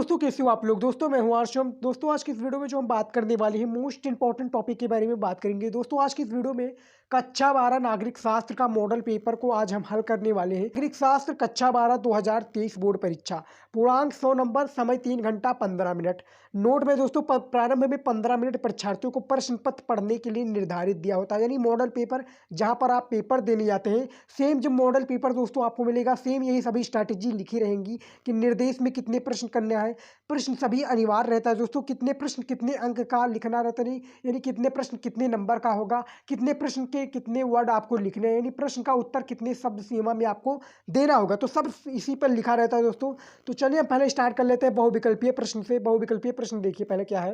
दोस्तों, कैसे हो आप लोग। दोस्तों मैं हूं आर्शम। दोस्तों आज की इस वीडियो में जो हम बात करने वाले हैं मोस्ट इंपॉर्टेंट टॉपिक के बारे में बात करेंगे। दोस्तों आज की इस वीडियो में कक्षा 12 नागरिक शास्त्र का मॉडल पेपर को आज हम हल करने वाले हैं। नागरिक शास्त्र कक्षा 12 2023 बोर्ड परीक्षा। पूर्णांक 100 नंबर, समय 3 घंटा 15 मिनट। नोट में दोस्तों प्रारंभ में 15 मिनट परीक्षार्थियों को प्रश्न पत्र पढ़ने के लिए निर्धारित दिया होता है, यानी मॉडल पेपर जहां पर आप पेपर देने जाते हैं सेम जो मॉडल पेपर दोस्तों आपको मिलेगा, सेम यही सभी स्ट्रैटेजी लिखी रहेंगी कि निर्देश में कितने प्रश्न करने हैं। प्रश्न सभी अनिवार्य रहता है दोस्तों, कितने प्रश्न कितने अंक का लिखना रहता है, यानी कितने प्रश्न कितने नंबर का होगा, कितने प्रश्न के कितने वर्ड आपको लिखने हैं, यानी प्रश्न का उत्तर कितने शब्द सीमा में आपको देना होगा। तो सब इसी पर लिखा रहता है दोस्तों। तो चलिए हम पहले स्टार्ट कर लेते हैं बहुविकल्पीय प्रश्न से। बहुविकल्पीय प्रश्न देखिए पहले क्या है,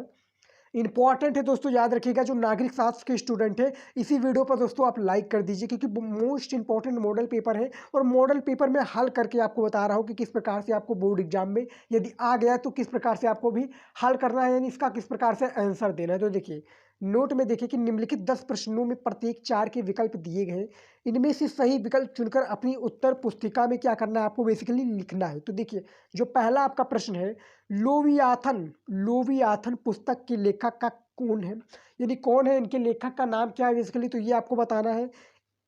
इंपॉर्टेंट है दोस्तों, याद रखिएगा। जो नागरिक शास्त्र के स्टूडेंट है इसी वीडियो पर दोस्तों आप लाइक कर दीजिए, क्योंकि मोस्ट इंपॉर्टेंट मॉडल पेपर है और मॉडल पेपर में हल करके आपको बता रहा हूँ कि किस प्रकार से आपको बोर्ड एग्जाम में यदि आ गया तो किस प्रकार से आपको भी हल करना है, यानी इसका किस प्रकार से आंसर देना है। तो देखिए नोट में देखिए कि निम्नलिखित 10 प्रश्नों में प्रत्येक 4 के विकल्प दिए गए, इनमें से सही विकल्प चुनकर अपनी उत्तर पुस्तिका में क्या करना है, आपको बेसिकली लिखना है। तो देखिए जो पहला आपका प्रश्न है, लोवियाथन लोवियाथन पुस्तक के लेखक का कौन है, यानी कौन है, इनके लेखक का नाम क्या है बेसिकली, तो ये आपको बताना है।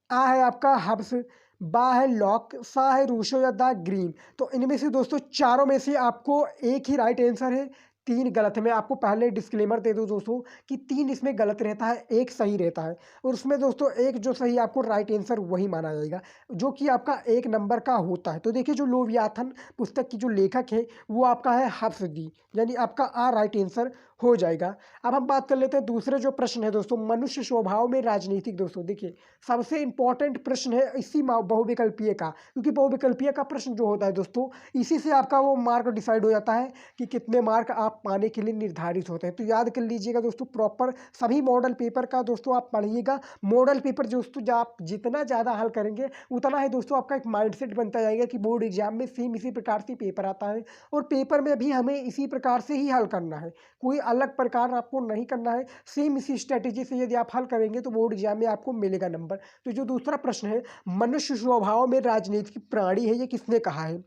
आ है आपका हब्स, बा है लॉक, सा है रूसो या द ग्रीन। तो इनमें से दोस्तों चारों में से आपको एक ही राइट आंसर है, 3 गलत है। मैं आपको पहले डिस्क्लेमर दे दूं दोस्तों कि 3 इसमें गलत रहता है, एक सही रहता है। और उसमें दोस्तों एक जो सही आपको राइट आंसर वही माना जाएगा जो कि आपका 1 नंबर का होता है। तो देखिए जो लोवियाथन पुस्तक की जो लेखक है वो आपका है हब्स दी, यानी आपका आ राइट आंसर हो जाएगा। अब हम बात कर लेते हैं दूसरे जो प्रश्न है दोस्तों, मनुष्य स्वभाव में राजनीतिक। दोस्तों देखिए सबसे इंपॉर्टेंट प्रश्न है इसी बहुविकल्पीय का, क्योंकि बहुविकल्पीय का प्रश्न जो होता है दोस्तों इसी से आपका वो मार्क डिसाइड हो जाता है कि कितने मार्क आप पाने के लिए निर्धारित होते हैं। तो याद कर लीजिएगा दोस्तों, प्रॉपर सभी मॉडल पेपर का दोस्तों आप पढ़िएगा। मॉडल पेपर दोस्तों जब आप जितना ज़्यादा हल करेंगे उतना ही दोस्तों आपका एक माइंडसेट बनता जाएगा कि बोर्ड एग्जाम में सेम इसी प्रकार से पेपर आता है और पेपर में भी हमें इसी प्रकार से ही हल करना है, कोई अलग प्रकार आपको नहीं करना है। सेम इसी स्ट्रेटेजी से यदि आप हल करेंगे तो बोर्ड एग्जाम में आपको मिलेगा नंबर। तो जो दूसरा प्रश्न है, मनुष्य स्वभाव में राजनीतिक प्राणी है, ये किसने कहा है,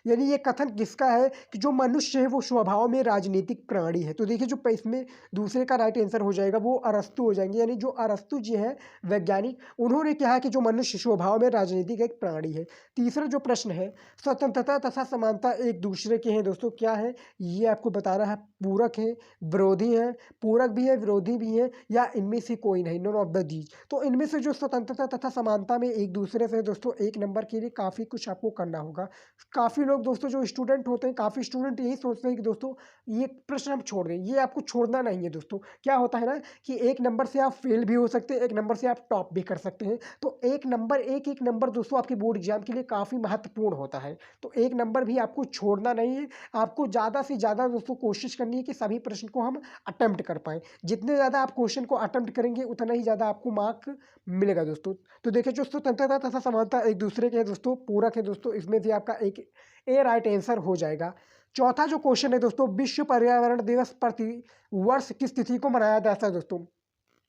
यानी ये कथन किसका है कि जो मनुष्य है वो स्वभाव में राजनीतिक प्राणी है। तो देखिए जो इसमें दूसरे का राइट आंसर हो जाएगा वो अरस्तु हो जाएंगे, यानी जो अरस्तु जी हैं वैज्ञानिक, उन्होंने कहा कि जो मनुष्य स्वभाव में राजनीतिक एक प्राणी है। तीसरा जो प्रश्न है, स्वतंत्रता तथा समानता एक दूसरे के हैं दोस्तों, क्या है ये आपको बताना है। पूरक है, विरोधी है, पूरक भी है विरोधी भी है, या इनमें से कोई नहीं, नॉन ऑफ द दीज। तो इनमें से जो स्वतंत्रता तथा समानता में एक दूसरे से दोस्तों 1 नंबर के लिए काफ़ी कुछ आपको करना होगा। काफ़ी लोग दोस्तों जो स्टूडेंट होते हैं, काफ़ी स्टूडेंट यही सोचते हैं कि दोस्तों ये प्रश्न हम छोड़ दें, ये आपको छोड़ना नहीं है दोस्तों। क्या होता है ना कि 1 नंबर से आप फेल भी हो सकते हैं, 1 नंबर से आप टॉप भी कर सकते हैं। तो 1 नंबर एक नंबर दोस्तों आपके बोर्ड एग्जाम के लिए काफ़ी महत्वपूर्ण होता है। तो 1 नंबर भी आपको छोड़ना नहीं है, आपको ज़्यादा से ज़्यादा दोस्तों कोशिश करनी है कि सभी प्रश्न को हम अटेम्प्ट कर पाएँ। जितने ज़्यादा आप क्वेश्चन को अटेम्प्ट करेंगे उतना ही ज़्यादा आपको मार्क मिलेगा दोस्तों। तो देखिए जो स्वतंत्रता तथा समानता एक दूसरे के दोस्तों पूरक है दोस्तों, इसमें से आपका एक ए राइट आंसर हो जाएगा। चौथा जो क्वेश्चन है दोस्तों, विश्व पर्यावरण दिवस प्रति वर्ष किस तिथि को मनाया जाता है दोस्तों।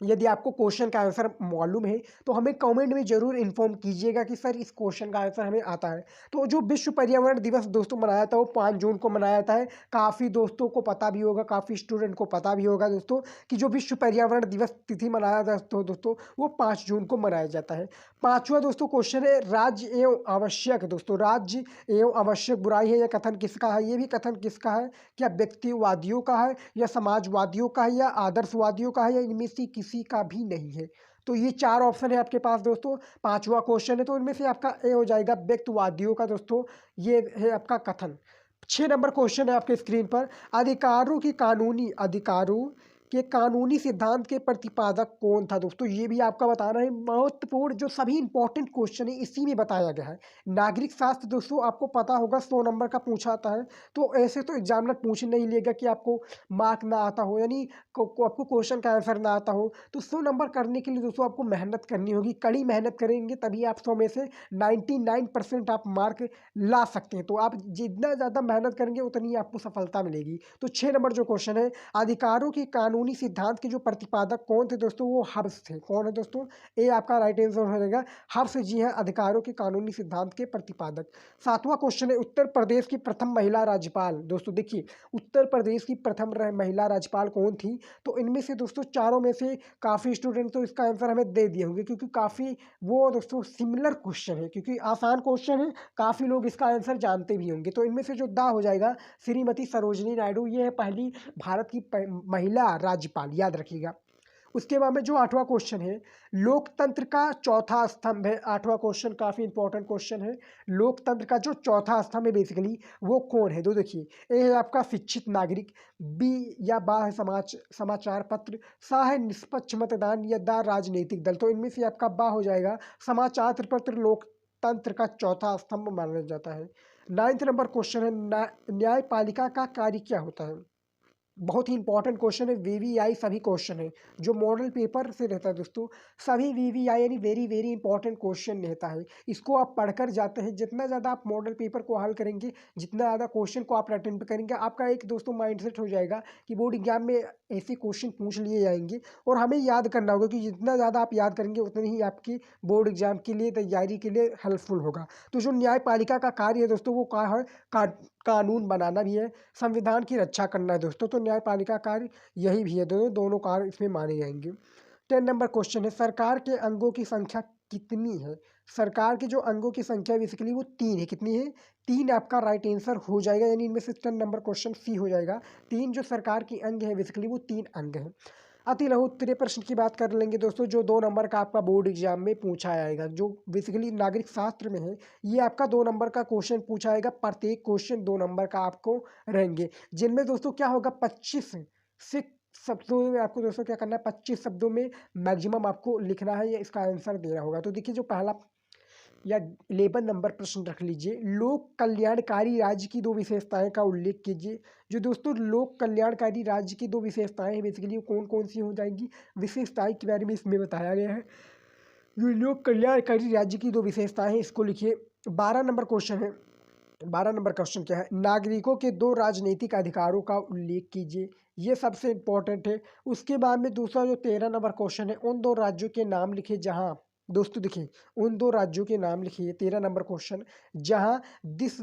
यदि आपको क्वेश्चन का आंसर मालूम है तो हमें कमेंट में ज़रूर इन्फॉर्म कीजिएगा कि सर इस क्वेश्चन का आंसर हमें आता है। तो जो विश्व पर्यावरण दिवस दोस्तों मनाया था वो 5 जून को मनाया जाता है। काफ़ी दोस्तों को पता भी होगा, काफ़ी स्टूडेंट को पता भी होगा दोस्तों कि जो विश्व पर्यावरण दिवस तिथि मनाया जाता है दोस्तों वो 5 जून को मनाया जाता है। पाँचवा दोस्तों क्वेश्चन है, राज्य एवं आवश्यक। दोस्तों राज्य एवं आवश्यक बुराई है, यह कथन किसका है, ये भी कथन किसका है, क्या व्यक्तिवादियों का है या समाजवादियों का है या आदर्शवादियों का है या इनमें से किसी का भी नहीं है। तो ये 4 ऑप्शन है आपके पास दोस्तों, पांचवा क्वेश्चन है, तो इनमें से आपका ए हो जाएगा व्यक्तिवादियों का दोस्तों, ये है आपका कथन। 6 नंबर क्वेश्चन है आपके स्क्रीन पर, अधिकारों के कानूनी सिद्धांत के प्रतिपादक कौन था दोस्तों, ये भी आपका बताना है। महत्वपूर्ण जो सभी इंपॉर्टेंट क्वेश्चन है इसी में बताया गया है। नागरिक शास्त्र दोस्तों आपको पता होगा 100 नंबर का पूछा आता है, तो ऐसे तो एग्जामिनर पूछ नहीं लेगा कि आपको मार्क ना आता हो, यानी आपको क्वेश्चन का आंसर ना आता हो। तो 100 नंबर करने के लिए दोस्तों आपको मेहनत करनी होगी, कड़ी मेहनत करेंगे तभी आप 100 में से 99% आप मार्क ला सकते हैं। तो आप जितना ज़्यादा मेहनत करेंगे उतनी आपको सफलता मिलेगी। तो 6 नंबर जो क्वेश्चन है, अधिकारों की कानूनी कानूनी सिद्धांत के जो प्रतिपादक कौन थे दोस्तों, वो हब्स थे। कौन है दोस्तों, ए आपका राइट आंसर हो जाएगा हब्स जी हैं अधिकारों के कानूनी सिद्धांत के प्रतिपादक। 7वां क्वेश्चन है उत्तर प्रदेश की प्रथम महिला राज्यपाल। दोस्तों देखिए, उत्तर प्रदेश की प्रथम महिला राज्यपाल कौन थी, तो इनमें से दोस्तों चारों में से काफ़ी स्टूडेंट तो इसका आंसर हमें दे दिए होंगे, क्योंकि काफ़ी वो दोस्तों सिमिलर क्वेश्चन है, क्योंकि आसान क्वेश्चन है, काफ़ी लोग इसका आंसर जानते भी होंगे। तो इनमें से जो दा हो जाएगा श्रीमती सरोजिनी नायडू, ये है पहली भारत की महिला राज्यपाल, याद रखिएगा। उसके बाद में जो 8वां क्वेश्चन है, लोकतंत्र का चौथा स्तंभ है। 8वां क्वेश्चन काफ़ी इंपॉर्टेंट क्वेश्चन है। लोकतंत्र का जो चौथा स्तंभ है बेसिकली वो कौन है, तो देखिए, ए है आपका शिक्षित नागरिक, बी या बा है समाचार पत्र, सा है निष्पक्ष मतदान, या दा राजनीतिक दल। तो इनमें से आपका बा हो जाएगा समाचार पत्र लोकतंत्र का चौथा स्तंभ माना जाता है। 9वां नंबर क्वेश्चन है, न्यायपालिका का कार्य क्या होता है। बहुत ही इंपॉर्टेंट क्वेश्चन है, वीवीआई सभी क्वेश्चन है जो मॉडल पेपर से रहता है दोस्तों, सभी वीवीआई यानी वेरी वेरी इंपॉर्टेंट क्वेश्चन रहता है। इसको आप पढ़कर जाते हैं, जितना ज़्यादा आप मॉडल पेपर को हल करेंगे, जितना ज़्यादा क्वेश्चन को आप अटेम्प्ट करेंगे, आपका एक दोस्तों माइंडसेट हो जाएगा कि बोर्ड एग्जाम में ऐसे क्वेश्चन पूछ लिए जाएंगे। और हमें याद करना होगा कि जितना ज़्यादा आप याद करेंगे उतनी ही आपकी बोर्ड एग्जाम के लिए तैयारी के लिए हेल्पफुल होगा। तो जो न्यायपालिका का कार्य है दोस्तों, वो क्या है, कानून बनाना भी है, संविधान की रक्षा करना है दोस्तों। तो न्यायपालिका कार्य यही भी है, दोनों कार्य इसमें माने जाएंगे। 10 नंबर क्वेश्चन है, सरकार के अंगों की संख्या कितनी है। सरकार के जो अंगों की संख्या बेसिकली वो 3 है। कितनी है, 3 आपका राइट आंसर हो जाएगा, यानी इनमें से 10 नंबर क्वेश्चन सी हो जाएगा। 3 जो सरकार की अंग है बेसिकली वो 3 अंग है। अति लघु उत्तरीय प्रश्न की बात कर लेंगे दोस्तों, जो 2 नंबर का आपका बोर्ड एग्जाम में पूछा जाएगा, जो बेसिकली नागरिक शास्त्र में है। ये आपका 2 नंबर का क्वेश्चन पूछा जाएगा, प्रत्येक क्वेश्चन 2 नंबर का आपको रहेंगे, जिनमें दोस्तों क्या होगा 25 से शब्दों में आपको दोस्तों क्या करना है, 25 शब्दों में मैक्सिमम आपको लिखना है, या इसका आंसर देना होगा। तो देखिए, जो पहला या 11 नंबर प्रश्न रख लीजिए, लोक कल्याणकारी राज्य की 2 विशेषताएं का उल्लेख कीजिए। जो दोस्तों लोक कल्याणकारी राज्य की 2 विशेषताएं हैं बेसिकली वो कौन कौन सी हो जाएंगी, विशेषताएं के बारे में इसमें बताया गया है। जो लोक कल्याणकारी राज्य की 2 विशेषताएं हैं, इसको लिखिए। 12 नंबर क्वेश्चन है, 12 नंबर क्वेश्चन क्या है, नागरिकों के 2 राजनीतिक अधिकारों का उल्लेख कीजिए। ये सबसे इंपॉर्टेंट है। उसके बाद में दूसरा जो 13 नंबर क्वेश्चन है, उन 2 राज्यों के नाम लिखिए जहां, दोस्तों देखिए, उन 2 राज्यों के नाम लिखिए। 13 नंबर क्वेश्चन, जहां दिस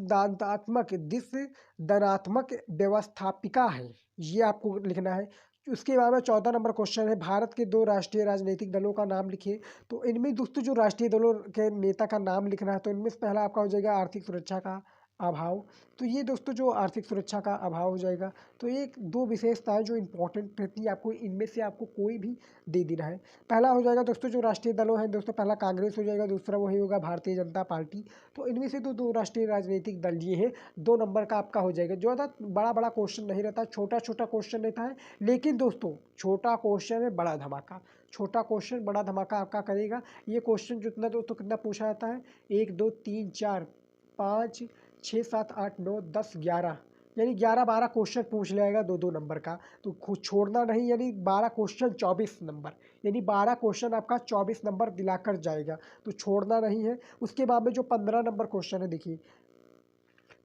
धनात्मक व्यवस्थापिका है, ये आपको लिखना है। उसके बाद में 14 नंबर क्वेश्चन है, भारत के 2 राष्ट्रीय राजनीतिक दलों का नाम लिखिए। तो इनमें दोस्तों जो राष्ट्रीय दलों के नेता का नाम लिखना है, तो इनमें से पहला आपका हो जाएगा आर्थिक सुरक्षा का अभाव। तो ये दोस्तों जो आर्थिक सुरक्षा का अभाव हो जाएगा। तो ये 2 विशेषताएं जो इंपॉर्टेंट रहती है, आपको इनमें से आपको कोई भी दे देना है। पहला हो जाएगा दोस्तों जो राष्ट्रीय दलों हैं दोस्तों, पहला कांग्रेस हो जाएगा, दूसरा वही होगा भारतीय जनता पार्टी। तो इनमें से तो 2 राष्ट्रीय राजनीतिक दल ये है, 2 नंबर का आपका हो जाएगा। ज़्यादा बड़ा बड़ा क्वेश्चन नहीं रहता, छोटा छोटा क्वेश्चन रहता है। लेकिन दोस्तों छोटा क्वेश्चन है बड़ा धमाका, छोटा क्वेश्चन बड़ा धमाका आपका करेगा। ये क्वेश्चन जितना दोस्तों कितना पूछा जाता है, 1 2 3 4 5 6 7 8 9 10 11, यानी 11-12 क्वेश्चन पूछ लेगा 2-2 नंबर का। तो खुद छोड़ना नहीं, यानी 12 क्वेश्चन 24 नंबर, यानी 12 क्वेश्चन आपका 24 नंबर दिलाकर जाएगा, तो छोड़ना नहीं है। उसके बाद में जो 15 नंबर क्वेश्चन है, देखिए,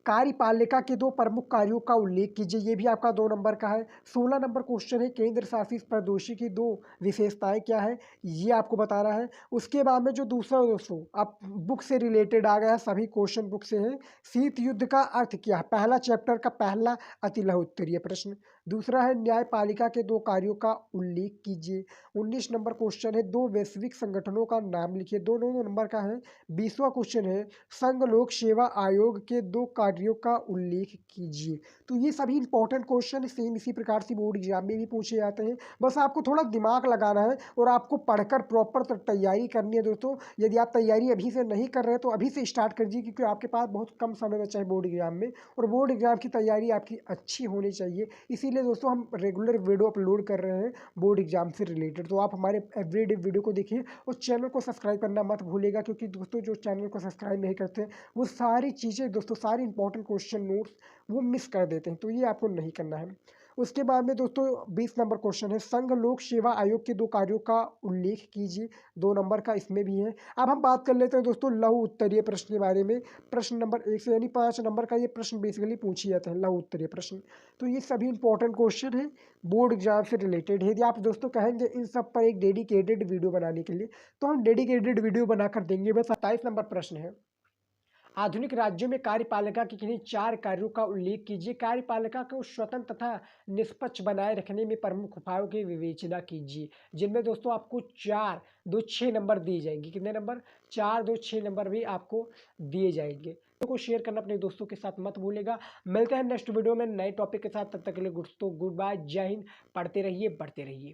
कार्यपालिका के 2 प्रमुख कार्यों का उल्लेख कीजिए। ये भी आपका 2 नंबर का है। 16 नंबर क्वेश्चन है, केंद्र शासित प्रदेशों की 2 विशेषताएं क्या है, ये आपको बताना है। उसके बाद में जो दूसरा दोस्तों आप बुक से रिलेटेड आ गया है, सभी क्वेश्चन बुक से है। शीत युद्ध का अर्थ क्या है, पहला चैप्टर का पहला अति लघु उत्तरीय प्रश्न। दूसरा है न्यायपालिका के 2 कार्यों का उल्लेख कीजिए। 19 नंबर क्वेश्चन है, 2 वैश्विक संगठनों का नाम लिखिए, 2 नंबर का है। 20वां क्वेश्चन है, संघ लोक सेवा आयोग के 2 कार्यों का उल्लेख कीजिए। तो ये सभी इंपॉर्टेंट क्वेश्चन सेम इसी प्रकार से बोर्ड एग्जाम में भी पूछे जाते हैं। बस आपको थोड़ा दिमाग लगाना है और आपको पढ़कर प्रॉपर तैयारी करनी है दोस्तों। यदि आप तैयारी अभी से नहीं कर रहे तो अभी से स्टार्ट कर दीजिए, क्योंकि आपके पास बहुत कम समय बचा है बोर्ड एग्जाम में, और बोर्ड एग्जाम की तैयारी आपकी अच्छी होनी चाहिए। इसीलिए दोस्तों हम रेगुलर वीडियो अपलोड कर रहे हैं बोर्ड एग्जाम से रिलेटेड। तो आप हमारे एवरीडे वीडियो को देखिए और चैनल को सब्सक्राइब करना मत भूलिएगा, क्योंकि दोस्तों जो चैनल को सब्सक्राइब नहीं करते वो सारी चीज़ें दोस्तों, सारी इंपॉर्टेंट क्वेश्चन नोट्स वो मिस कर देते हैं, तो ये आपको नहीं करना है। उसके बाद में दोस्तों 20 नंबर क्वेश्चन है, संघ लोक सेवा आयोग के 2 कार्यों का उल्लेख कीजिए। 2 नंबर का इसमें भी है। अब हम बात कर लेते हैं दोस्तों लघु उत्तरीय प्रश्न के बारे में। प्रश्न नंबर 1 से यानी 5 नंबर का ये प्रश्न बेसिकली पूछे जाते हैं, लघु उत्तरीय प्रश्न। तो ये सभी इंपॉर्टेंट क्वेश्चन है, बोर्ड एग्जाम से रिलेटेड है। यदि आप दोस्तों कहेंगे इन सब पर एक डेडिकेटेड वीडियो बनाने के लिए, तो हम डेडिकेटेड वीडियो बनाकर देंगे। बस 27 नंबर प्रश्न है, आधुनिक राज्यों में कार्यपालिका के किन्हीं 4 कार्यों का उल्लेख कीजिए। कार्यपालिका को स्वतंत्र तथा निष्पक्ष बनाए रखने में प्रमुख उपायों की विवेचना कीजिए। जिनमें दोस्तों आपको 4, 2, 6 नंबर दिए जाएंगे। कितने नंबर? 4, 2, 6 नंबर भी आपको दिए जाएंगे। वीडियो को शेयर करना अपने दोस्तों के साथ मत भूलेगा। मिलते हैं नेक्स्ट वीडियो में नए टॉपिक के साथ। तब तक के लिए दोस्तों गुड बाय, जय हिंद। पढ़ते रहिए, बढ़ते रहिए।